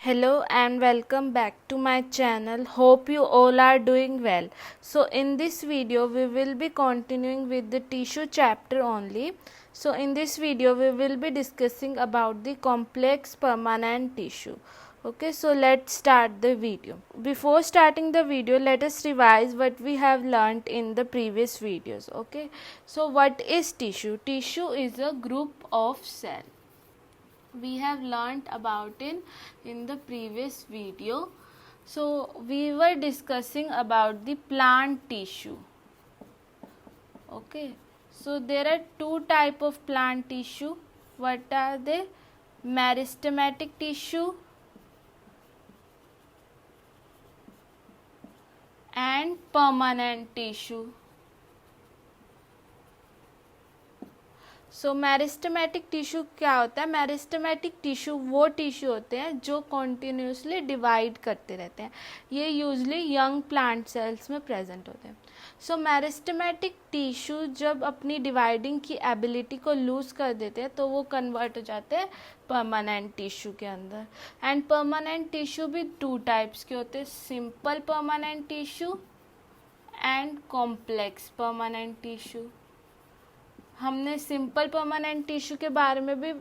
Hello and welcome back to my channel. Hope you all are doing well. So in this video we will be continuing with the tissue chapter only. So in this video we will be discussing about the complex permanent tissue. Okay, so let's start the video. Before starting the video, let us revise what we have learnt in the previous videos. Okay, so what is tissue? Tissue is a group of cells. We have learnt about it in the previous video. So we were discussing about the plant tissue. Okay, so there are two type of plant tissue. What are they? Meristematic tissue and permanent tissue. So meristematic tissue क्या होता है? Meristematic tissue वो tissue होते हैं जो continuously divide करते रहते हैं. ये यूजली यंग प्लांट सेल्स में प्रेजेंट होते हैं. सो मेरिस्टेमेटिक टिश्यू जब अपनी डिवाइडिंग की एबिलिटी को लूज कर देते हैं तो वो कन्वर्ट हो जाते हैं परमानेंट टिश्यू के अंदर. एंड परमानेंट टिश्यू भी टू टाइप्स के होते हैं, simple permanent tissue and complex permanent tissue. हमने सिंपल परमानेंट टिश्यू के बारे में भी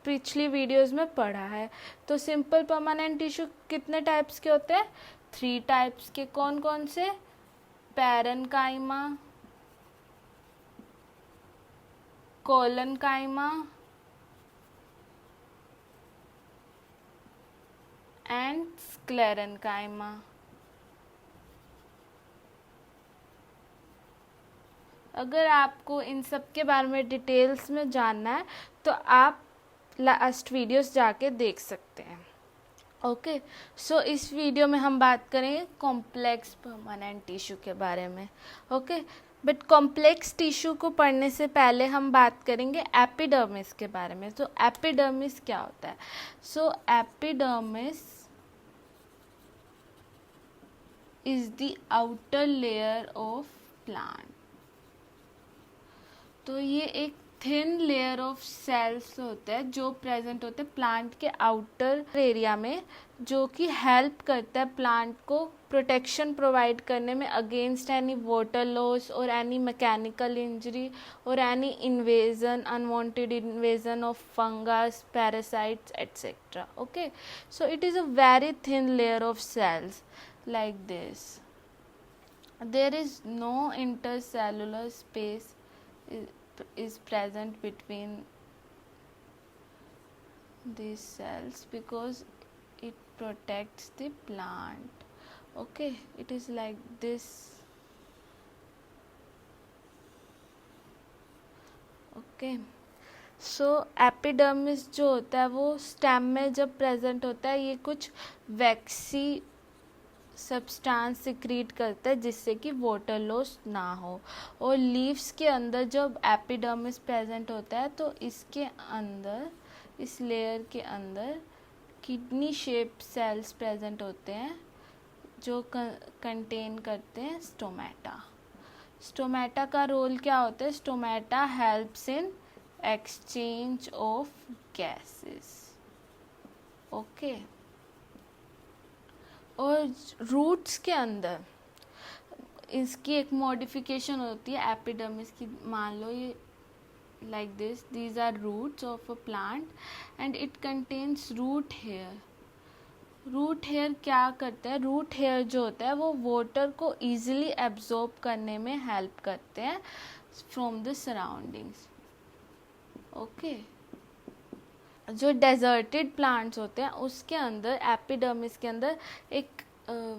पिछली वीडियोस में पढ़ा है. तो सिंपल परमानेंट टिश्यू कितने टाइप्स के होते हैं? 3 टाइप्स के. कौन कौन से? Parenchyma, collenchyma and sclerenchyma. अगर आपको इन सब के बारे में डिटेल्स में जानना है तो आप लास्ट वीडियोस जाके देख सकते हैं. ओके, सो इस वीडियो में हम बात करेंगे कॉम्प्लेक्स परमानेंट टिश्यू के बारे में. ओके, बट कॉम्प्लेक्स टिश्यू को पढ़ने से पहले हम बात करेंगे एपिडर्मिस के बारे में. तो एपिडर्मिस क्या होता है? So epidermis is the outer layer of plant. तो ये एक थिन लेयर ऑफ सेल्स होते हैं जो प्रेजेंट होते हैं प्लांट के आउटर एरिया में, जो कि हेल्प करता है प्लांट को प्रोटेक्शन प्रोवाइड करने में अगेंस्ट एनी वाटर लॉस और एनी मैकेनिकल इंजरी और any invasion, unwanted invasion of fungus, parasites etcetera. Okay, so it is a very thin layer of cells like this. There is no intercellular space is present between these cells because it protects the plant. Okay, it is like this. Okay, so epidermis जो होता है वो stem में जब present होता है ये कुछ वैक्सी सब्सटेंस सिक्रीट करता है जिससे कि वाटर लॉस ना हो. और लीव्स के अंदर जब एपिडर्मिस प्रेजेंट होता है तो इसके अंदर, इस लेयर के अंदर किडनी शेप सेल्स प्रेजेंट होते हैं जो कंटेन करते हैं स्टोमेटा. स्टोमेटा का रोल क्या होता है? Stomata helps in exchange of gases. Okay, और रूट्स के अंदर इसकी एक मॉडिफिकेशन होती है एपिडर्मिस की. मान लो ये like this, these are roots of a plant and it contains root hair. Root hair क्या करता है? रूट हेयर जो होता है वो वाटर को ईजिली एब्जॉर्ब करने में हेल्प करते हैं फ्रॉम द सराउंडिंग्स. ओके, जो डेजर्टेड प्लांट्स होते हैं उसके अंदर, एपिडर्मिस के अंदर एक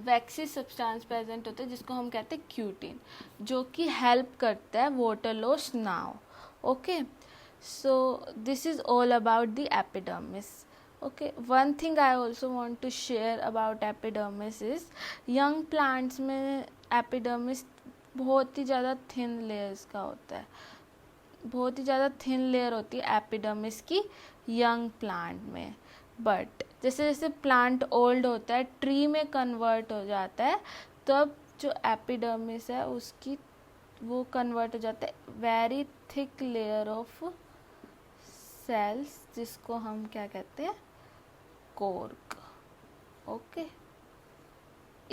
वैक्सी सब्सटेंस प्रेजेंट होता है जिसको हम कहते हैं क्यूटिन, जो कि हेल्प करता है वाटर लॉस ना हो. Okay, so this is all about the epidermis. Okay, one thing I also want to share about epidermis is, young plants में एपिडर्मिस बहुत ही ज़्यादा थिन लेयर्स का होता है. बहुत ही ज़्यादा थिन लेयर होती है एपिडर्मिस की यंग प्लांट में. बट जैसे जैसे प्लांट ओल्ड होता है, ट्री में कन्वर्ट हो जाता है, तब जो एपिडर्मिस है उसकी वो कन्वर्ट हो जाता है very thick layer of cells जिसको हम क्या कहते हैं? कोर्क. ओके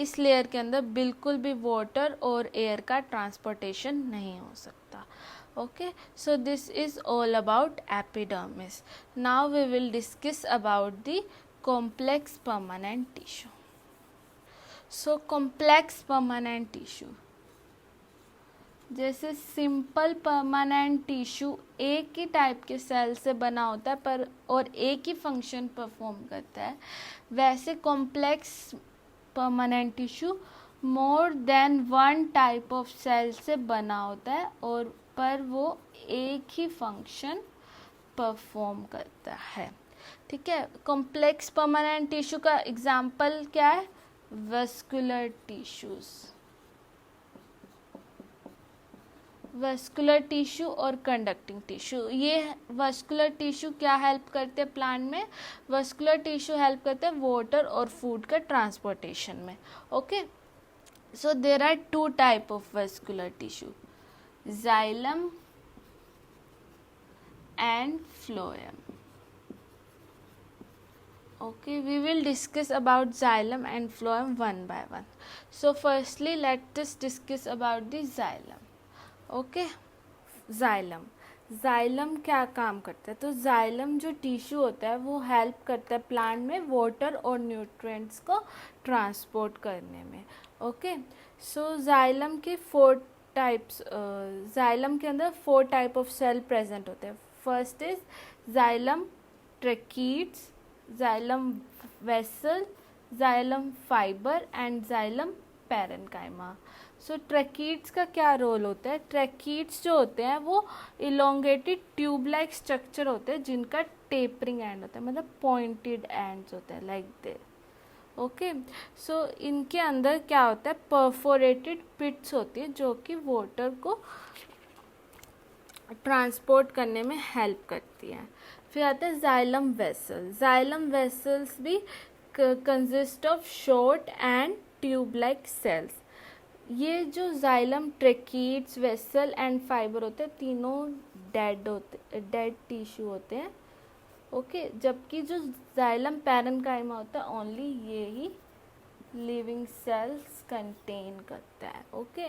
इस लेयर के अंदर बिल्कुल भी वाटर और एयर का ट्रांसपोर्टेशन नहीं हो सकता. Okay, so this is all about epidermis. Now we will discuss about the complex permanent tissue. So complex permanent tissue, जैसे सिंपल परमानेंट टिश्यू एक ही टाइप के सेल से बना होता है पर और एक ही फंक्शन परफॉर्म करता है, वैसे complex permanent tissue more than one type of cell से बना होता है और पर वो एक ही फंक्शन परफॉर्म करता है. ठीक है, कॉम्प्लेक्स परमानेंट टिश्यू का एग्जांपल क्या है? वस्कुलर टिश्यूज, वस्कुलर टिश्यू और कंडक्टिंग टिश्यू. ये वस्कुलर टिश्यू क्या हेल्प करते हैं प्लांट में? वस्कुलर टिश्यू हेल्प करते हैं वाटर और फूड का ट्रांसपोर्टेशन में. Okay, so there are two type of vascular tissue, xylem and phloem. Okay, we will discuss about xylem and phloem one by one. So firstly let us discuss about the xylem. Okay, xylem क्या काम करता है? तो xylem जो tissue होता है वो help करता है प्लांट में वाटर और न्यूट्रिएंट्स को ट्रांसपोर्ट करने में. ओके, सो xylem के 4 टाइप्स, xylem के अंदर 4 टाइप ऑफ सेल प्रेजेंट होते हैं. First is xylem tracheids, xylem vessel, xylem fibre and xylem parenchyma. So tracheids का क्या रोल होता है? ट्रैकीड्स जो होते हैं वो इलोंगेटेड ट्यूब लाइक स्ट्रक्चर होते हैं जिनका टेपरिंग एंड होता है, मतलब पॉइंटेड एंड्स होते हैं लाइक दिस. ओके, सो इनके अंदर क्या होता है? परफोरेटेड पिट्स होती है जो कि वाटर को ट्रांसपोर्ट करने में हेल्प करती है. फिर आता है xylem वेसल. xylem वेसल्स भी consist of short and tube like cells. ये जो xylem tracheids, vessel and fibre होते हैं तीनों डेड टिश्यू होते हैं. ओके, जबकि जो xylem पैरेन्काइमा होता है ओनली ये ही लिविंग सेल्स कंटेन करता है. ओके,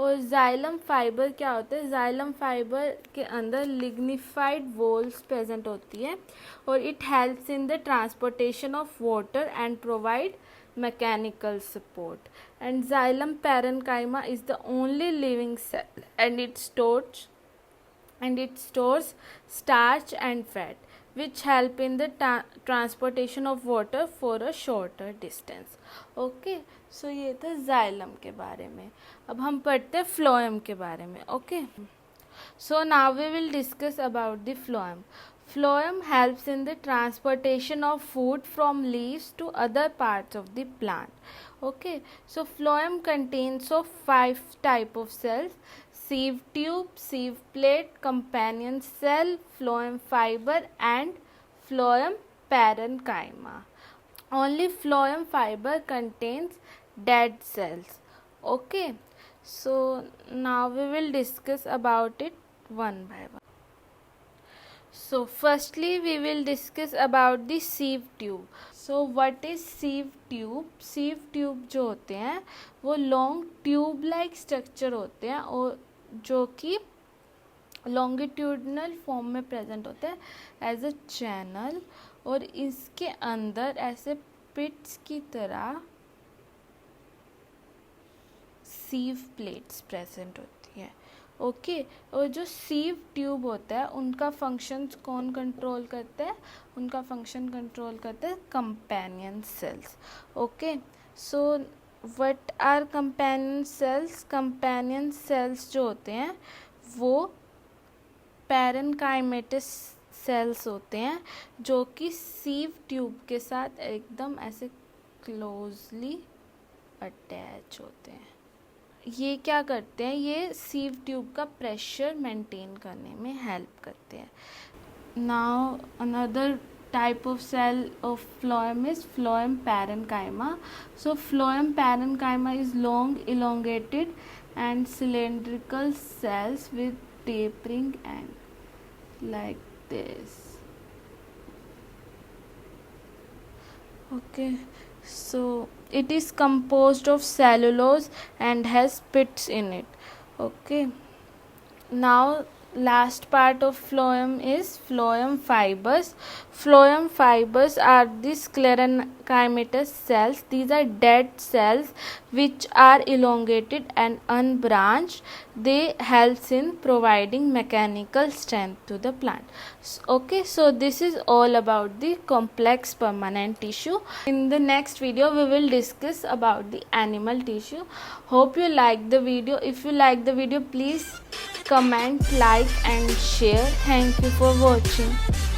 और xylem फाइबर क्या होता है? xylem फाइबर के अंदर लिग्निफाइड वॉल्स प्रेजेंट होती है और it helps in the transportation of water and provide mechanical support. And xylem parenchyma is the only living cell and it stores starch and fat which help in the transportation of water for a shorter distance. Okay, so ये था xylem के बारे में. अब हम पढ़ते हैं phloem के बारे में. Okay, so now we will discuss about the phloem. Phloem helps in the transportation of food from leaves to other parts of the plant. Okay, so phloem contains of 5 type of cells: sieve tube, sieve plate, companion cell, phloem fiber and phloem parenchyma. Only phloem fiber contains dead cells. Okay, so now we will discuss about it one by one. So firstly we will discuss about the sieve tube. So what is sieve tube? Sieve tube जो होते हैं वो long tube like structure होते हैं और जो कि longitudinal form में प्रेजेंट होते हैं एज अ चैनल और इसके अंदर ऐसे पिट्स की तरह सीव प्लेट्स प्रेजेंट होती हैं. ओके, और जो सीव ट्यूब होता है उनका फंक्शंस कौन कंट्रोल करते हैं? उनका फंक्शन कंट्रोल करते हैं companion cells. Okay, so what are companion cells? Companion cells जो होते हैं वो पैरेन्काइमेटस सेल्स होते हैं जो कि सीव ट्यूब के साथ एकदम ऐसे क्लोजली अटैच होते हैं. ये क्या करते हैं? ये सीव ट्यूब का प्रेशर मेंटेन करने में हेल्प करते हैं. Now another type of cell of phloem is phloem parenchyma. So phloem parenchyma is long, elongated and cylindrical cells with tapering end like this. Okay, So it is composed of cellulose and has pits in it. Okay. Now last part of phloem is phloem fibers. Phloem fibers are the sclerenchymatous cells. These are dead cells which are elongated and unbranched. They helps in providing mechanical strength to the plant. Okay, so this is all about the complex permanent tissue. In the next video we will discuss about the animal tissue. Hope you like the video. If you like the video, please comment, like and share. Thank you for watching.